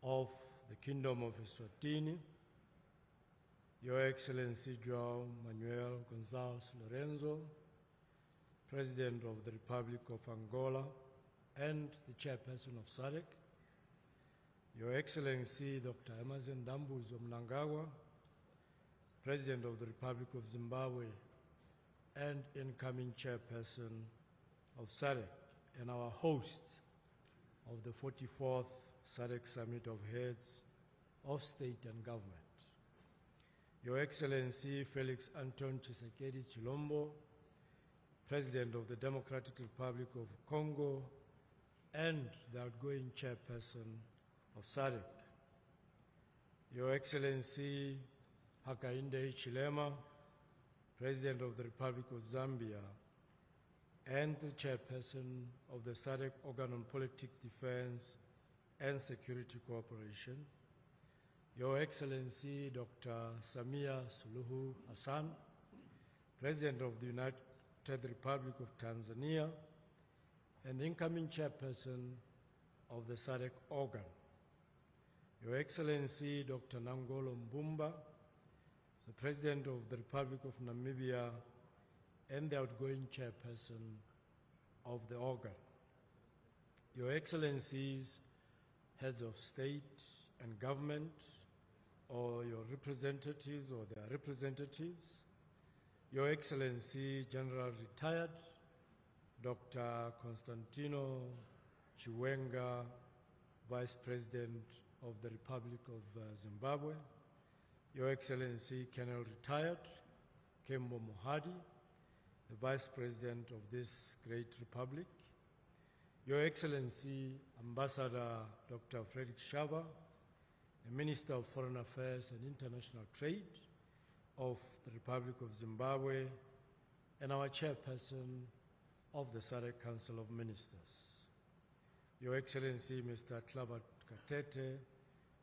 of the Kingdom of Eswatini, Your Excellency João Manuel Gonçalves Lorenzo, President of the Republic of Angola and the Chairperson of SADC, Your Excellency Dr. Emerson Dambuzo Mnangagwa, President of the Republic of Zimbabwe and incoming Chairperson of SADC, and our host of the 44th SADC Summit of Heads of State and Government, Your Excellency Felix Anton Tshisekedi Tshilombo, President of the Democratic Republic of Congo and the outgoing Chairperson of SADC, Your Excellency Hakainde Hichilema, President of the Republic of Zambia and the Chairperson of the SADC Organ on Politics, Defense and Security Cooperation, Your Excellency Dr. Samia Suluhu Hassan, President of the United Republic of Tanzania and the incoming Chairperson of the SADC organ, Your Excellency Dr. Nangolo Mbumba, the President of the Republic of Namibia and the outgoing Chairperson of the organ, Your Excellencies, Heads of State and Government, or your representatives or their representatives, Your Excellency General Retired Dr. Constantino Chiwenga, Vice President of the Republic of Zimbabwe, Your Excellency Colonel Retired Kembo Mohadi, the Vice President of this great republic, Your Excellency Ambassador Dr. Frederick Shava, the Minister of Foreign Affairs and International Trade of the Republic of Zimbabwe, and our Chairperson of the SADC Council of Ministers, Your Excellency Mr. Clavat Katete,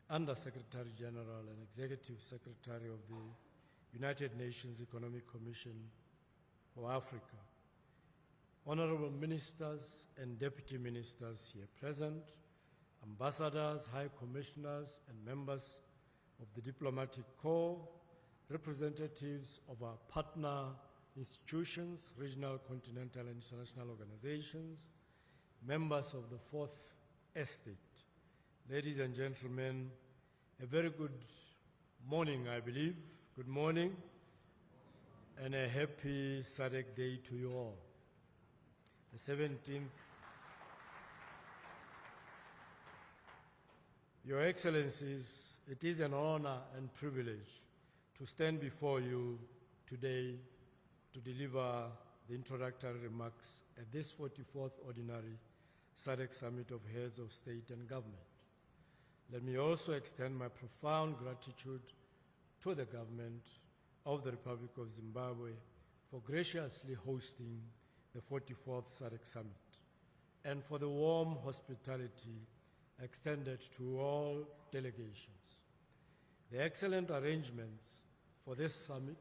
Under-Secretary General and Executive Secretary of the United Nations Economic Commission for Africa, Honorable Ministers and Deputy Ministers here present, Ambassadors, High Commissioners and members of the Diplomatic Corps, representatives of our partner institutions, regional, continental and international organizations, members of the Fourth Estate. Ladies and gentlemen, a very good morning, I believe. Good morning and a happy SADC Day to you all. The 17th. Your Excellencies, it is an honor and privilege to stand before you today to deliver the introductory remarks at this 44th Ordinary SADC Summit of Heads of State and Government. Let me also extend my profound gratitude to the government of the Republic of Zimbabwe for graciously hosting the 44th SADC Summit and for the warm hospitality extended to all delegations. The excellent arrangements for this summit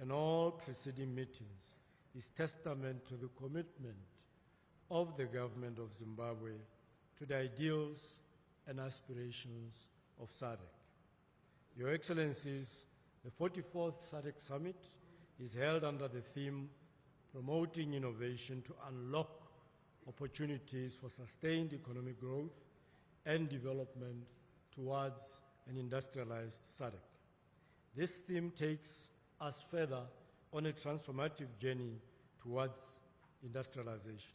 and all preceding meetings is testament to the commitment of the government of Zimbabwe to the ideals and aspirations of SADC. Your Excellencies, the 44th SADC Summit is held under the theme Promoting Innovation to Unlock Opportunities for Sustained Economic Growth and Development towards an Industrialized SADC. This theme takes us further on a transformative journey towards industrialization,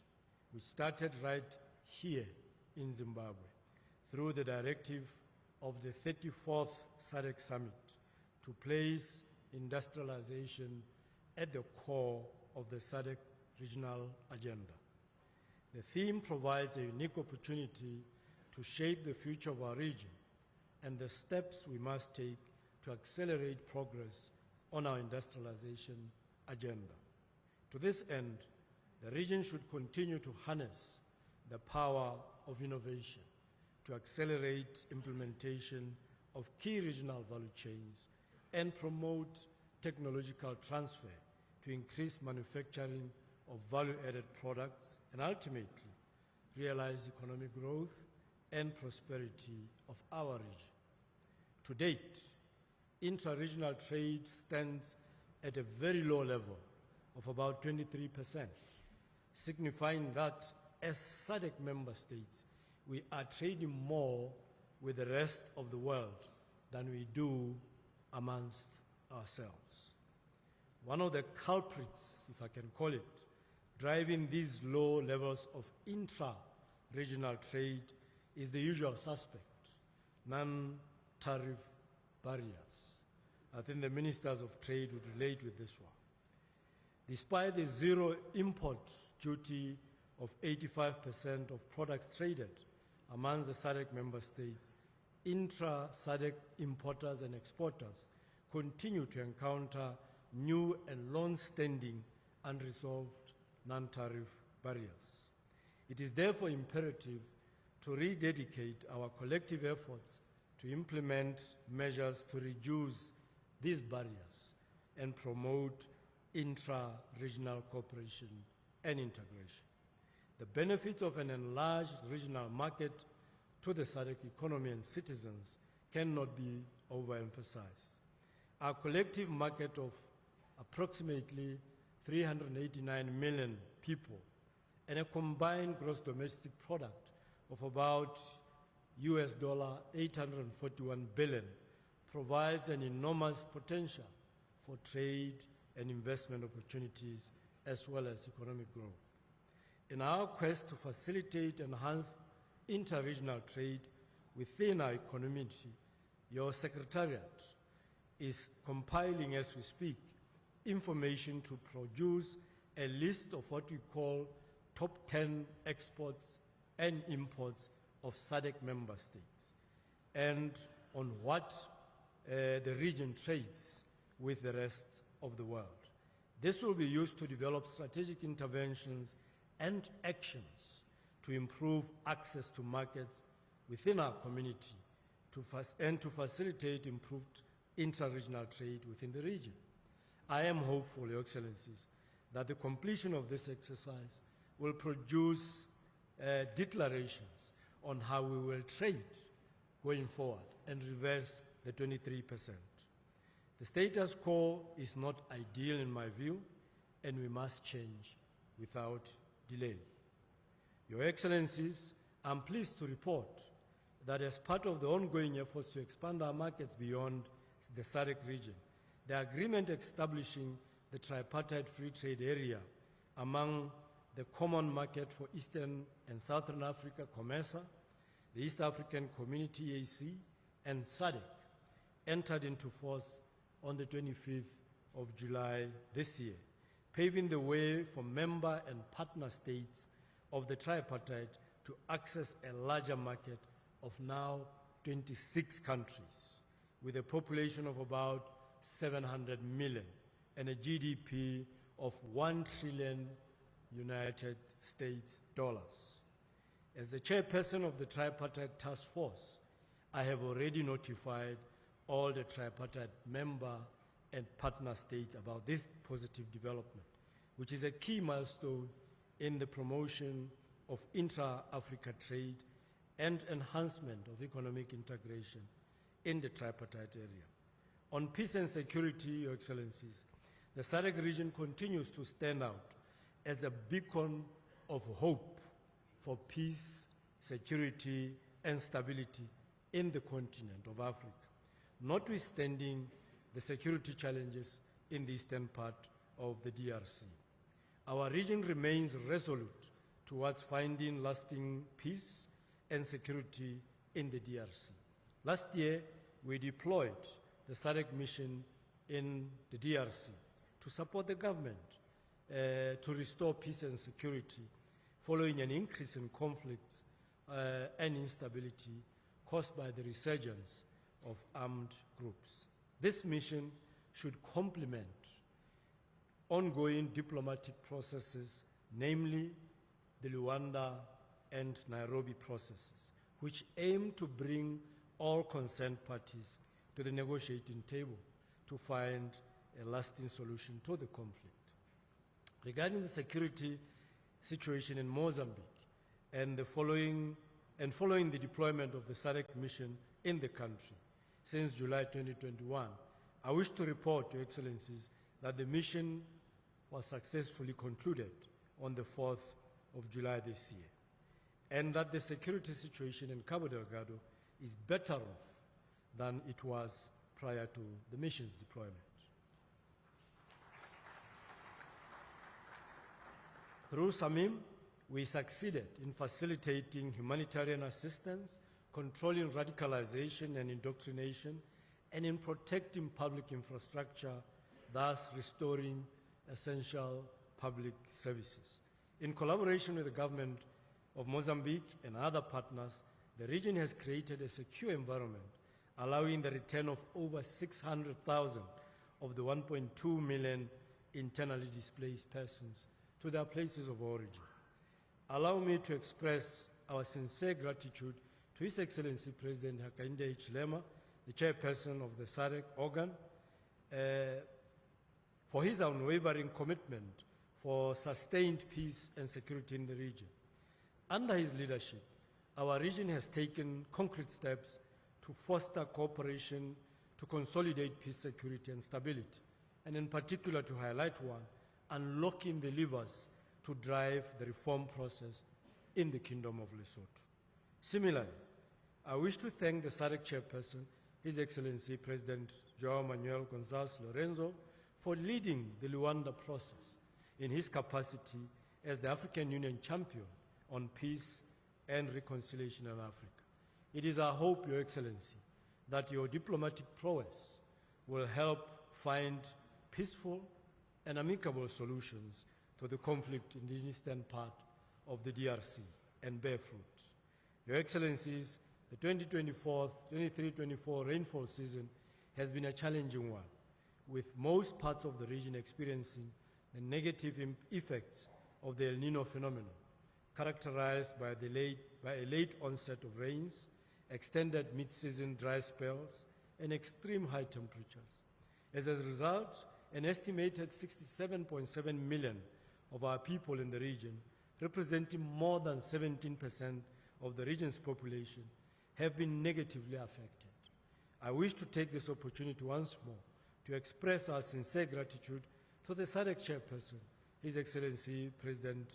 which started right here in Zimbabwe through the directive of the 34th SADC Summit to place industrialization at the core of the SADC regional agenda. The theme provides a unique opportunity to shape the future of our region and the steps we must take to accelerate progress on our industrialization agenda. To this end, the region should continue to harness the power of innovation to accelerate implementation of key regional value chains and promote technological transfer to increase manufacturing of value-added products and ultimately realize economic growth and prosperity of our region. To date, intra-regional trade stands at a very low level of about 23%, signifying that as SADC member states, we are trading more with the rest of the world than we do amongst ourselves. One of the culprits, if I can call it, driving these low levels of intra-regional trade is the usual suspect, non-tariff barriers. I think the ministers of trade would relate with this one. Despite the zero import duty of 85% of products traded among the SADC member states, intra-SADC importers and exporters continue to encounter new and long-standing unresolved non-tariff barriers. It is therefore imperative to rededicate our collective efforts to implement measures to reduce these barriers and promote intra-regional cooperation and integration. The benefits of an enlarged regional market to the SADC economy and citizens cannot be overemphasized. Our collective market of approximately 389 million people and a combined gross domestic product of about US $841 billion provides an enormous potential for trade and investment opportunities as well as economic growth. In our quest to facilitate enhanced inter-regional trade within our community, your Secretariat is compiling, as we speak, information to produce a list of what we call top 10 exports and imports of SADC member states and on what the region trades with the rest of the world. This will be used to develop strategic interventions and actions to improve access to markets within our community and to facilitate improved inter-regional trade within the region. I am hopeful, Your Excellencies, that the completion of this exercise will produce declarations on how we will trade going forward and reverse the 23%. The status quo is not ideal in my view, and we must change without delay. Your Excellencies, I'm pleased to report that as part of the ongoing efforts to expand our markets beyond the SADC region, the agreement establishing the tripartite free trade area among the Common Market for Eastern and Southern Africa, COMESA, the East African Community, EAC, and SADC entered into force on the 25th of July this year, paving the way for member and partner states of the tripartite to access a larger market of now 26 countries, with a population of about 700 million and a GDP of $1 trillion United States dollars. As the chairperson of the tripartite task force, I have already notified all the tripartite member and partner states about this positive development, which is a key milestone in the promotion of intra-Africa trade and enhancement of economic integration in the tripartite area. On peace and security, Your Excellencies, the SADC region continues to stand out as a beacon of hope for peace, security, and stability in the continent of Africa, notwithstanding the security challenges in the eastern part of the DRC. Our region remains resolute towards finding lasting peace and security in the DRC. Last year, we deployed the SADC mission in the DRC to support the government to restore peace and security following an increase in conflicts and instability caused by the resurgence of armed groups. This mission should complement ongoing diplomatic processes, namely the Luanda and Nairobi processes, which aim to bring all concerned parties to the negotiating table to find a lasting solution to the conflict. Regarding the security situation in Mozambique and the following and following the deployment of the SADC mission in the country since July 2021, I wish to report, Your Excellencies, that the mission was successfully concluded on the 4th of July this year, and that the security situation in Cabo Delgado is better off than it was prior to the mission's deployment. Through SAMIM, we succeeded in facilitating humanitarian assistance, controlling radicalization and indoctrination, and in protecting public infrastructure, thus restoring essential public services. In collaboration with the government of Mozambique and other partners, the region has created a secure environment, allowing the return of over 600,000 of the 1.2 million internally displaced persons to their places of origin. Allow me to express our sincere gratitude to His Excellency President Hakainde Hichilema, the chairperson of the SADC organ, for his unwavering commitment for sustained peace and security in the region. Under his leadership, our region has taken concrete steps to foster cooperation to consolidate peace, security, and stability, and in particular to highlight one, unlocking the levers to drive the reform process in the Kingdom of Lesotho. Similarly, I wish to thank the SADC chairperson, His Excellency President João Manuel Gonçalves Lorenzo, for leading the Luanda process in his capacity as the African Union champion on peace and reconciliation in Africa. It is our hope, Your Excellency, that your diplomatic prowess will help find peaceful and amicable solutions to the conflict in the eastern part of the DRC and bear fruit. Your Excellencies, the 2023-24 rainfall season has been a challenging one, with most parts of the region experiencing the negative effects of the El Nino phenomenon, characterized by a late onset of rains, extended mid-season dry spells, and extreme high temperatures. As a result, an estimated 67.7 million of our people in the region, representing more than 17% of the region's population, have been negatively affected. I wish to take this opportunity once more to express our sincere gratitude to the SADC chairperson, His Excellency President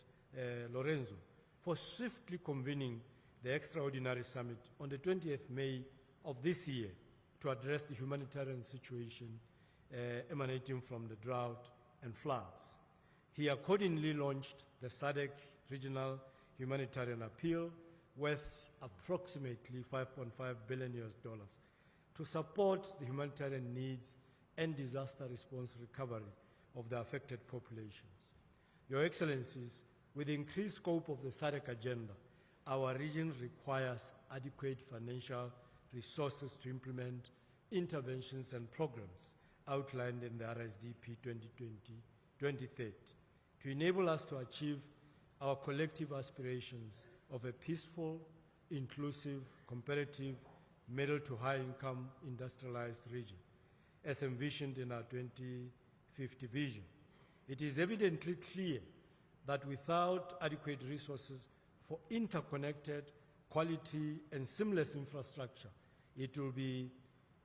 Lorenzo, for swiftly convening the extraordinary summit on the 20th May of this year to address the humanitarian situation emanating from the drought and floods. He accordingly launched the SADC Regional Humanitarian Appeal worth approximately $5.5 billion to support the humanitarian needs and disaster response recovery of the affected populations. Your Excellencies, with the increased scope of the SADC agenda, our region requires adequate financial resources to implement interventions and programs outlined in the RSDP 2020-2030 to enable us to achieve our collective aspirations of a peaceful, inclusive, competitive, middle to high-income industrialized region, as envisioned in our 2050 vision. It is evidently clear that without adequate resources for interconnected, quality, and seamless infrastructure, it will be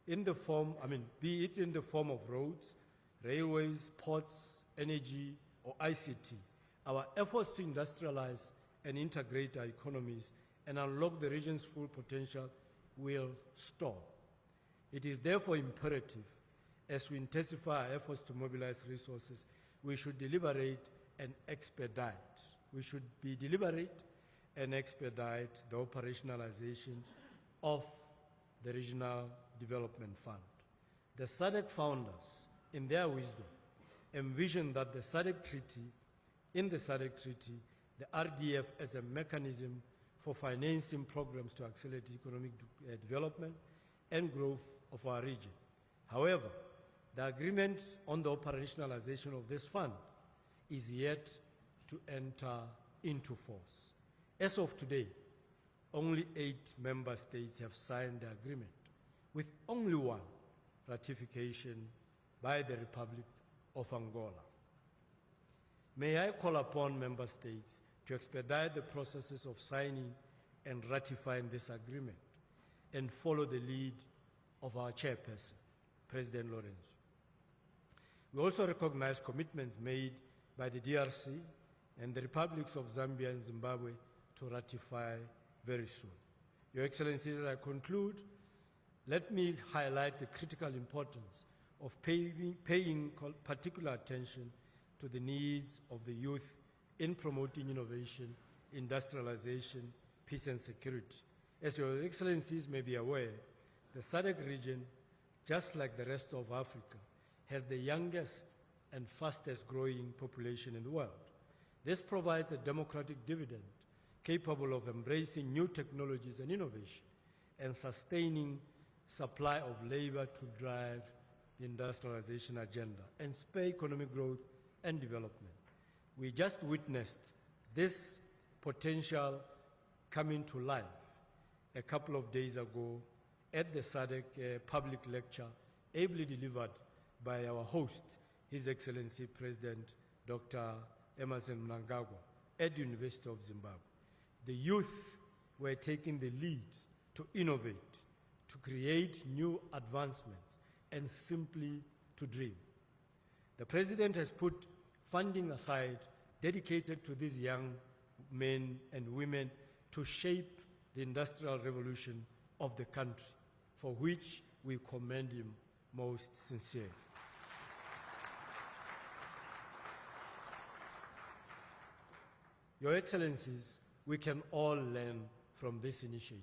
in the form, be it in the form of roads, railways, ports, energy, or ICT, our efforts to industrialize and integrate our economies and unlock the region's full potential will stall. It is therefore imperative, as we intensify our efforts to mobilize resources, we should deliberate and expedite. We should be deliberate and expedite the operationalization of the Regional Development Fund. The SADC founders, in their wisdom, envisioned that the SADC Treaty, the RDF as a mechanism for financing programs to accelerate economic development and growth of our region. However, the agreement on the operationalization of this fund is yet to enter into force. As of today, only 8 member states have signed the agreement, with only one ratification by the Republic of Angola. May I call upon member states to expedite the processes of signing and ratifying this agreement and follow the lead of our chairperson, President Lorenzo. We also recognize commitments made by the DRC and the republics of Zambia and Zimbabwe to ratify very soon. Your Excellencies, as I conclude, let me highlight the critical importance of paying particular attention to the needs of the youth in promoting innovation, industrialization, peace and security. As Your Excellencies may be aware, the SADC region, just like the rest of Africa, has the youngest and fastest growing population in the world. This provides a democratic dividend capable of embracing new technologies and innovation and sustaining supply of labor to drive the industrialization agenda and spur economic growth and development. We just witnessed this potential coming to life a couple of days ago at the SADC public lecture, ably delivered by our host, His Excellency President Dr. Emmerson Mnangagwa at the University of Zimbabwe. The youth were taking the lead to innovate, to create new advancements, and simply to dream. The President has put funding aside dedicated to these young men and women to shape the industrial revolution of the country, for which we commend him most sincerely. Your Excellencies, we can all learn from this initiative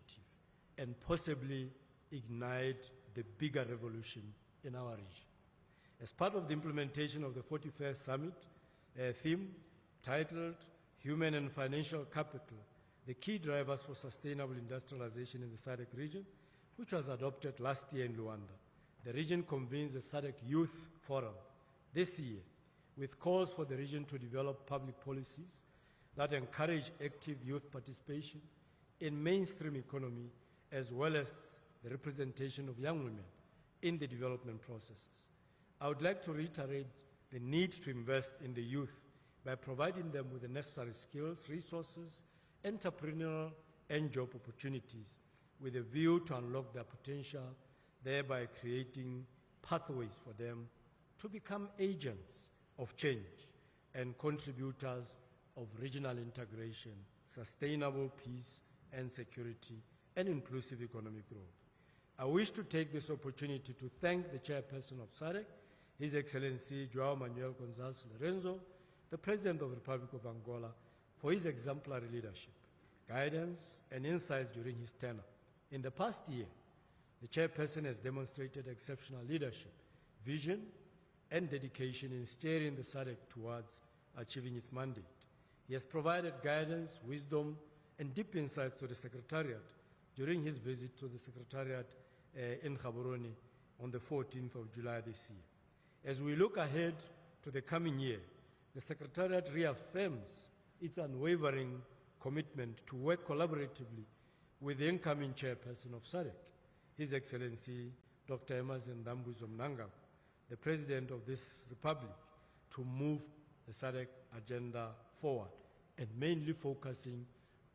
and possibly ignite the bigger revolution in our region. As part of the implementation of the 41st Summit theme titled Human and Financial Capital, the key drivers for sustainable industrialization in the SADC region, which was adopted last year in Luanda, the region convenes the SADC Youth Forum this year with calls for the region to develop public policies that encourage active youth participation in mainstream economy as well as the representation of young women in the development processes. I would like to reiterate the need to invest in the youth by providing them with the necessary skills, resources, entrepreneurial and job opportunities with a view to unlock their potential, thereby creating pathways for them to become agents of change and contributors of regional integration, sustainable peace and security, and inclusive economic growth. I wish to take this opportunity to thank the chairperson of SADC, His Excellency João Manuel Gonçalves Lorenzo, the President of the Republic of Angola, for his exemplary leadership, guidance, and insights during his tenure. In the past year, the chairperson has demonstrated exceptional leadership, vision, and dedication in steering the SADC towards achieving its mandate. He has provided guidance, wisdom, and deep insights to the Secretariat during his visit to the Secretariat in Gaborone on the 14th of July this year. As we look ahead to the coming year, the Secretariat reaffirms its unwavering commitment to work collaboratively with the incoming chairperson of SADC, His Excellency Dr. Emmerson Mnangagwa, the President of this Republic, to move the SADC agenda forward and mainly focusing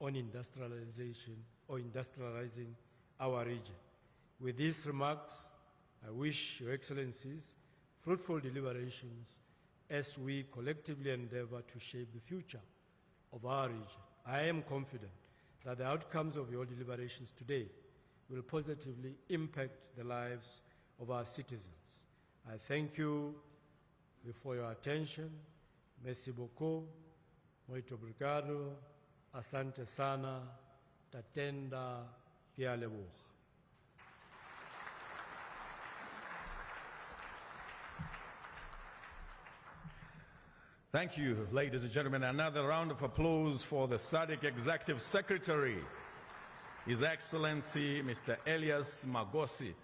on industrialization or industrializing our region. With these remarks, I wish Your Excellencies fruitful deliberations as we collectively endeavor to shape the future of our region. I am confident that the outcomes of your deliberations today will positively impact the lives of our citizens. I thank you for your attention. Merci beaucoup. Muito obrigado. Asante sana. Tatenda kia leboha. Thank you, ladies and gentlemen. Another round of applause for the SADC Executive Secretary, His Excellency Mr. Elias Magosi.